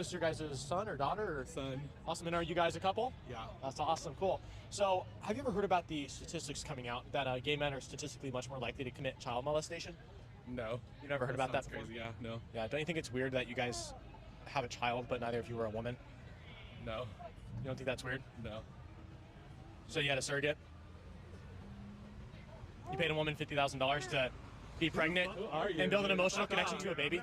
this your guys' son or daughter? Or? Son. Awesome. And are you guys a couple? Yeah. That's awesome. Cool. So, have you ever heard about the statistics coming out that gay men are statistically much more likely to commit child molestation? No. You never heard about that before? Crazy. Yeah. No. Yeah. Don't you think it's weird that you guys have a child, but neither of you are a woman? No. You don't think that's weird? No. So you had a surrogate? You paid a woman $50,000 to be pregnant and build an emotional connection to a baby?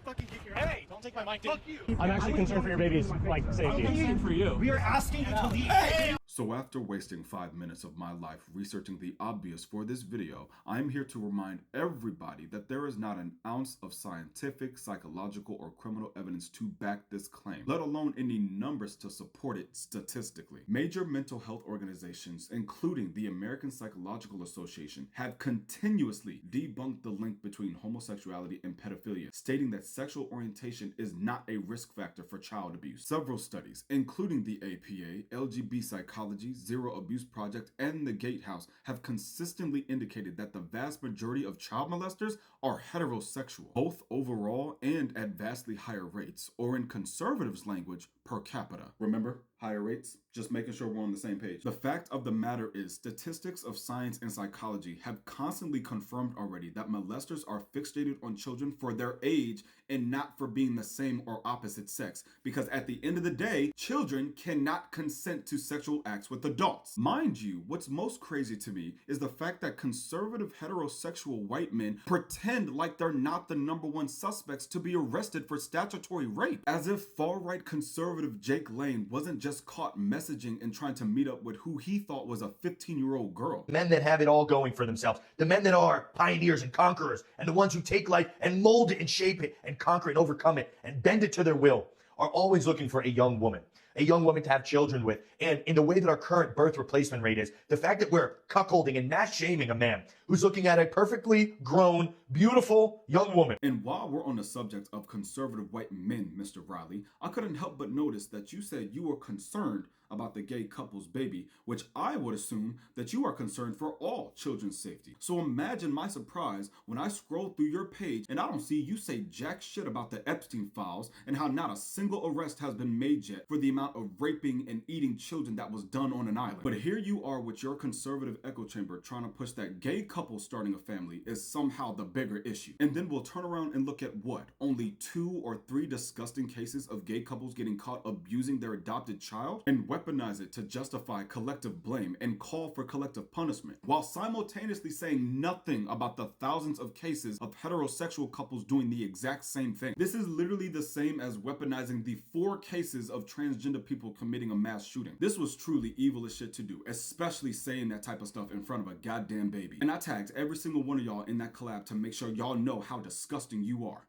Hey, don't take my mic, dude. I'm actually concerned for your baby's safety. For you. We are asking you to leave. So after wasting 5 minutes of my life researching the obvious for this video, I am here to remind everybody that there is not an ounce of scientific, psychological, or criminal evidence to back this claim, let alone any numbers to support it statistically. Major mental health organizations, including the American Psychological Association, have continuously debunked the link between homosexuality and pedophilia, stating that sexual orientation is not a risk factor for child abuse. Several studies, including the APA, LGB Psychology, Zero Abuse Project, and the Gatehouse, have consistently indicated that the vast majority of child molesters are heterosexual, both overall and at vastly higher rates, or in conservatives' language, per capita. Remember, higher rates? Just making sure we're on the same page. The fact of the matter is, statistics of science and psychology have constantly confirmed already that molesters are fixated on children for their age and not for being the same or opposite sex, because at the end of the day, children cannot consent to sexual acts with adults. Mind you, what's most crazy to me is the fact that conservative heterosexual white men pretend like they're not the #1 suspects to be arrested for statutory rape, as if far-right conservative Jake Lane wasn't just caught messaging and trying to meet up with who he thought was a 15-year-old girl. Men that have it all going for themselves. The men that are pioneers and conquerors, and the ones who take life and mold it and shape it and conquer it and overcome it and bend it to their will, are always looking for a young woman to have children with. And in the way that our current birth replacement rate is, the fact that we're cuckolding and mass shaming a man who's looking at a perfectly grown, beautiful young woman. And while we're on the subject of conservative white men, Mr. Riley, I couldn't help but notice that you said you were concerned about the gay couple's baby, which I would assume that you are concerned for all children's safety. So imagine my surprise when I scroll through your page and I don't see you say jack shit about the Epstein files and how not a single arrest has been made yet for the amount of raping and eating children that was done on an island. But here you are with your conservative echo chamber trying to push that gay couple starting a family is somehow the bigger issue. And then we'll turn around and look at what? Only 2 or 3 disgusting cases of gay couples getting caught abusing their adopted child? And weaponize it to justify collective blame and call for collective punishment, while simultaneously saying nothing about the thousands of cases of heterosexual couples doing the exact same thing. This is literally the same as weaponizing the 4 cases of transgender people committing a mass shooting. This was truly evil as shit to do, especially saying that type of stuff in front of a goddamn baby. And I tagged every single one of y'all in that collab to make sure y'all know how disgusting you are.